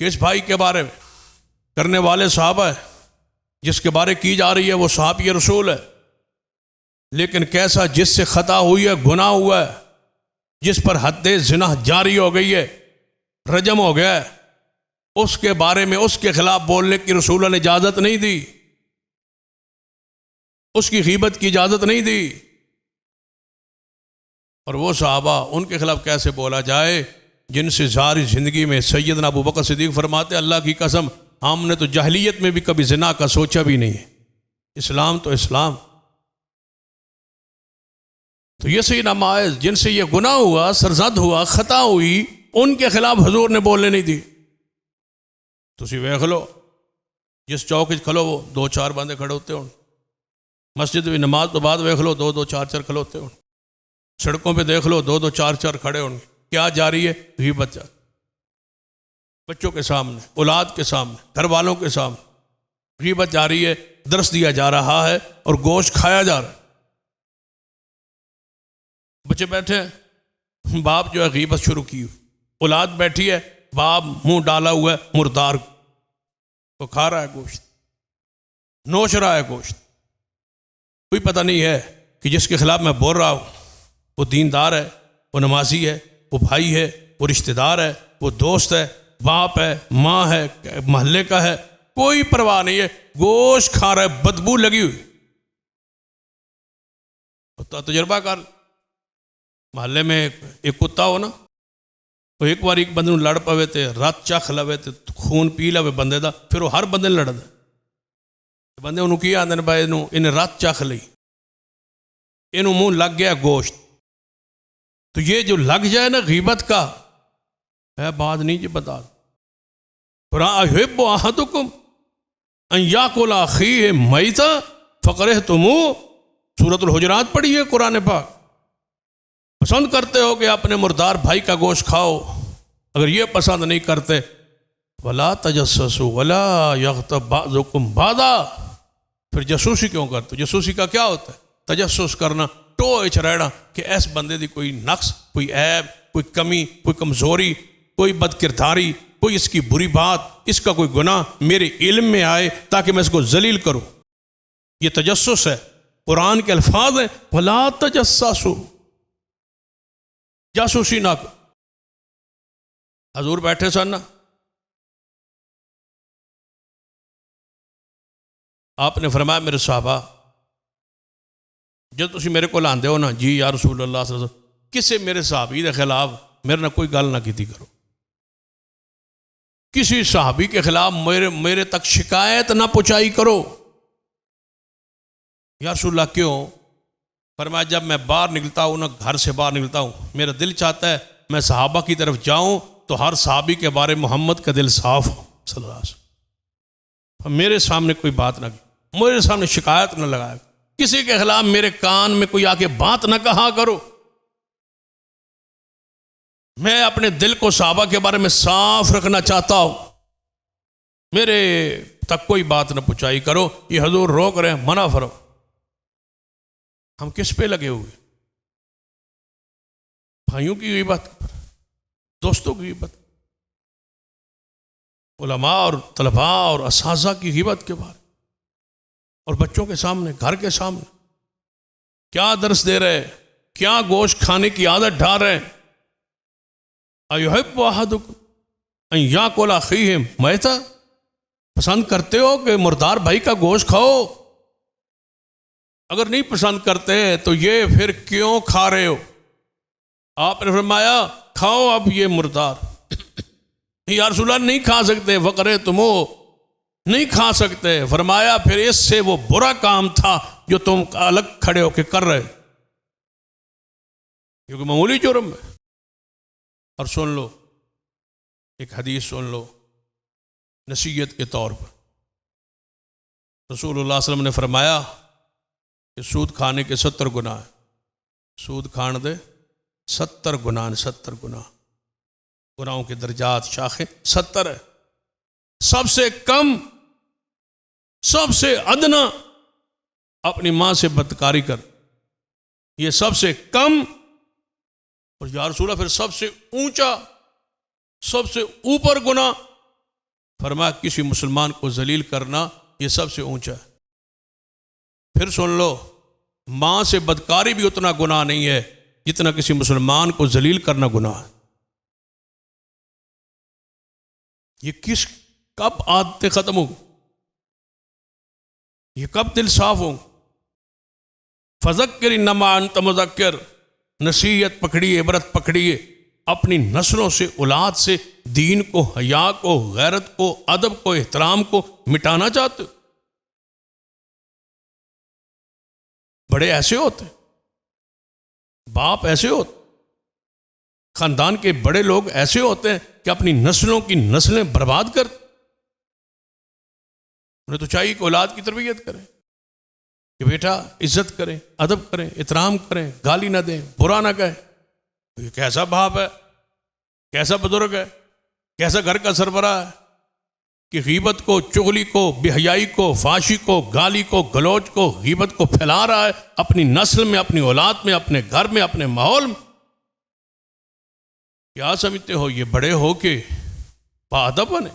کس بھائی کے بارے میں؟ کرنے والے صحابہ ہے، جس کے بارے کی جا رہی ہے وہ صحابی رسول ہے، لیکن کیسا جس سے خطا ہوئی ہے، گناہ ہوا ہے، جس پر حد زنا جاری ہو گئی ہے، رجم ہو گیا ہے، اس کے بارے میں اس کے خلاف بولنے کی رسول اللہ نے اجازت نہیں دی، اس کی غیبت کی اجازت نہیں دی۔ اور وہ صحابہ ان کے خلاف کیسے بولا جائے جن سے ساری زندگی میں سیدنا ابو بکر صدیق فرماتے اللہ کی قسم ہم نے تو جاہلیت میں بھی کبھی زنا کا سوچا بھی نہیں ہے، اسلام تو اسلام۔ تو یہ سیدنا معاذ جن سے یہ گناہ ہوا، سرزد ہوا، خطا ہوئی، ان کے خلاف حضور نے بولنے نہیں دی۔ تسی ویکھ لو جس چوک کھلو وہ 2-4 بندے کھڑے ہوتے ہوں، مسجد میں نماز تو بعد ویکھ لو 2-2 4-4 کھلوتے ہوں، سڑکوں پہ دیکھ لو 2-2 4-4 کھڑے ہوں گے۔ کیا جاری ہے؟ غیبت جاری، بچوں کے سامنے، اولاد کے سامنے، گھر والوں کے سامنے غیبت جاری ہے، درس دیا جا رہا ہے اور گوشت کھایا جا رہا ہے۔ بچے بیٹھے ہیں، باپ جو ہے غیبت شروع کی ہوئی، اولاد بیٹھی ہے، باپ منہ ڈالا ہوا ہے مردار کو، کھا رہا ہے گوشت، نوچ رہا ہے گوشت۔ کوئی پتہ نہیں ہے کہ جس کے خلاف میں بول رہا ہوں وہ دیندار ہے، وہ نمازی ہے، وہ بھائی ہے، وہ رشتہ دار ہے، وہ دوست ہے، باپ ہے، ماں ہے، محلے کا ہے، کوئی پرواہ نہیں ہے، گوشت کھا رہا ہے، بدبو لگی ہوئی۔ تجربہ کر، محلے میں ایک کتا ہو نا، وہ ایک بار ایک بندے لڑ پوے تے، رات چکھ لوے تے، خون پی لوے بندے دا، پھر وہ ہر بندے لڑ دے بندے انہوں کی آدھے بھائی انہیں رات چکھ لی، انہوں منہ لگ گیا گوشت۔ تو یہ جو لگ جائے نا غیبت کا ہے بات نہیں جی بتا۔ اَيُحِبُّ أَحَدُكُمْ أَن يَأْكُلَ أَخِيهِ مَيْتًا فَكَرِهْتُمُوهُ، سورۃ الحجرات پڑھی ہے قرآن پاک۔ پسند کرتے ہو کہ اپنے مردار بھائی کا گوشت کھاؤ، اگر یہ پسند نہیں کرتے وَلَا تَجَسَّسُوا وَلَا يَغْتَبْ بَعْضُكُمْ بَعْضًا، پھر جاسوسی کیوں کرتے؟ جاسوسی کا کیا ہوتا ہے؟ تجسس کرنا، ٹوئچ رہنا کہ ایس بندے دی کوئی نقص، کوئی عیب، کوئی کمی، کوئی کمزوری، کوئی بد کرداری، کوئی اس کی بری بات، اس کا کوئی گناہ میرے علم میں آئے تاکہ میں اس کو ذلیل کروں۔ یہ تجسس ہے، قرآن کے الفاظ ہیں وَلَا تَجَسَّسُوا، جاسوسی نہ کرو۔ حضور بیٹھے سن نا، آپ نے فرمایا میرے صحابہ جب تسی میرے کو لاندے ہو نا، جی یا رسول اللہ صلی اللہ علیہ وسلم، کسے میرے صحابی کے خلاف میرے نہ کوئی گل نہ کیتی کرو، کسی صحابی کے خلاف میرے تک شکایت نہ پہنچائی کرو۔ یا رسول اللہ کیوں؟ فرمایا جب میں باہر نکلتا ہوں نا، گھر سے باہر نکلتا ہوں، میرا دل چاہتا ہے میں صحابہ کی طرف جاؤں تو ہر صحابی کے بارے محمد کا دل صاف ہو صلی اللہ علیہ وسلم، میرے سامنے کوئی بات نہ کی، میرے سامنے شکایت نہ لگائے، کسی کے خلاف میرے کان میں کوئی آ کے بات نہ کہا کرو۔ میں اپنے دل کو صحابہ کے بارے میں صاف رکھنا چاہتا ہوں، میرے تک کوئی بات نہ پہنچائی کرو۔ یہ حضور روک رہے ہیں، منع فرو۔ ہم کس پہ لگے ہوئے؟ بھائیوں کی غیبت، دوستوں کی غیبت، علماء اور طلباء اور اساتذہ کی غیبت کے بارے، اور بچوں کے سامنے، گھر کے سامنے کیا درس دے رہے، کیا گوشت کھانے کی عادت ڈال رہے ہیں۔ اَيُحِبُّ أَحَدُكُمْ أَن يَأْكُلَ أَخِيهِ مَيْتًا، پسند کرتے ہو کہ مردار بھائی کا گوشت کھاؤ؟ اگر نہیں پسند کرتے تو یہ پھر کیوں کھا رہے ہو؟ آپ نے فرمایا کھاؤ اب یہ مردار۔ یا رسول اللہ نہیں کھا سکتے، وَقَرَئْتُمُوهُ، نہیں کھا سکتے۔ فرمایا پھر اس سے وہ برا کام تھا جو تم الگ کھڑے ہو کے کر رہے، کیونکہ معمولی جرم ہے۔ اور سن لو ایک حدیث، سن لو نصیحت کے طور پر، رسول اللہ صلی اللہ علیہ وسلم نے فرمایا کہ سود کھانے کے 70 گناہ ہیں، سود کھان دے 70 گناہ، 70 گناہ، گناہوں کے درجات شاخیں 70 ہے۔ سب سے کم، سب سے ادنا اپنی ماں سے بدکاری کر، یہ سب سے کم، اور یا رسول اللہ پھر سب سے اونچا، سب سے اوپر گناہ، فرمایا کسی مسلمان کو ذلیل کرنا، یہ سب سے اونچا ہے۔ پھر سن لو، ماں سے بدکاری بھی اتنا گناہ نہیں ہے جتنا کسی مسلمان کو ذلیل کرنا گناہ ہے۔ یہ کب عادتیں ختم ہوں، یہ کب دل صاف ہوں؟ فذکر انما انت مذکر، نصیحت پکڑیے، عبرت پکڑیے، اپنی نسلوں سے، اولاد سے دین کو، حیا کو، غیرت کو، ادب کو، احترام کو مٹانا چاہتے ہو؟ بڑے ایسے ہوتے، باپ ایسے ہوتے، خاندان کے بڑے لوگ ایسے ہوتے ہیں کہ اپنی نسلوں کی نسلیں برباد کرتے۔ انہیں تو چاہیے کہ اولاد کی تربیت کریں کہ بیٹا عزت کریں، ادب کریں، احترام کریں، گالی نہ دیں، برا نہ کہیں۔ یہ کیسا باپ ہے، کیسا بزرگ ہے، کیسا گھر کا سربراہ ہے کہ غیبت کو، چغلی کو، بے حیائی کو، فحاشی کو، گالی کو، گلوچ کو، غیبت کو پھیلا رہا ہے اپنی نسل میں، اپنی اولاد میں، اپنے گھر میں، اپنے ماحول میں۔ کیا سمجھتے ہو یہ بڑے ہو کے باادب بنے؟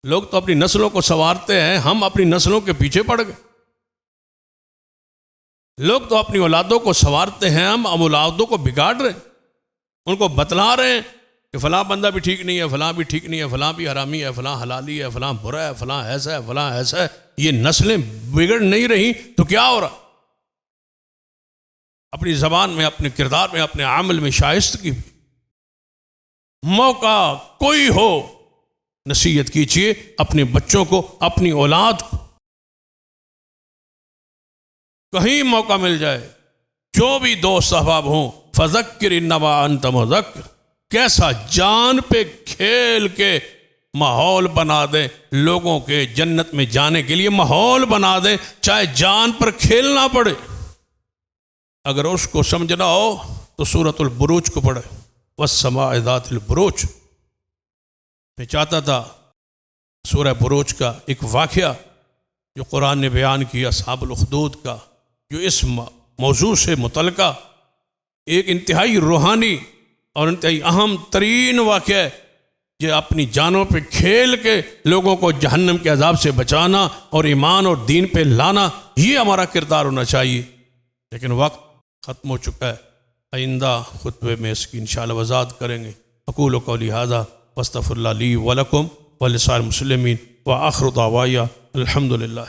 لوگ تو اپنی نسلوں کو سنوارتے ہیں، ہم اپنی نسلوں کے پیچھے پڑ گئے۔ لوگ تو اپنی اولادوں کو سنوارتے ہیں، ہم اولادوں کو بگاڑ رہے ہیں، ان کو بتلا رہے ہیں کہ فلاں بندہ بھی ٹھیک نہیں ہے، فلاں بھی ٹھیک نہیں ہے، فلاں بھی حرامی ہے، فلاں حلالی ہے، فلاں برا ہے، فلاں ایسا ہے، فلاں ایسا ہے۔ یہ نسلیں بگڑ نہیں رہی تو کیا ہو رہا؟ اپنی زبان میں، اپنے کردار میں، اپنے عمل میں شائستگی، موقع کوئی ہو نصیحت کیجیے اپنے بچوں کو، اپنی اولاد کو، کہیں موقع مل جائے، جو بھی دوست احباب ہوں، فذکر انما انت مذکر، کیسا جان پہ کھیل کے ماحول بنا دیں، لوگوں کے جنت میں جانے کے لیے ماحول بنا دیں، چاہے جان پر کھیلنا پڑے۔ اگر اس کو سمجھنا ہو تو سورۃ البروج کو پڑھے، والسماء ذات البروج۔ میں چاہتا تھا سورہ بروج کا ایک واقعہ جو قرآن نے بیان کیا، اصحاب الاخدود کا، جو اس موضوع سے متعلقہ ایک انتہائی روحانی اور انتہائی اہم ترین واقعہ ہے، جو اپنی جانوں پہ کھیل کے لوگوں کو جہنم کے عذاب سے بچانا اور ایمان اور دین پہ لانا، یہ ہمارا کردار ہونا چاہیے۔ لیکن وقت ختم ہو چکا ہے، آئندہ خطبے میں اس کی انشاءاللہ وضاحت کریں گے۔ اقول قولی ھذا واستغفر اللہ لی ولکم ولسائر المسلمین وآخر دعوایا الحمدللہ۔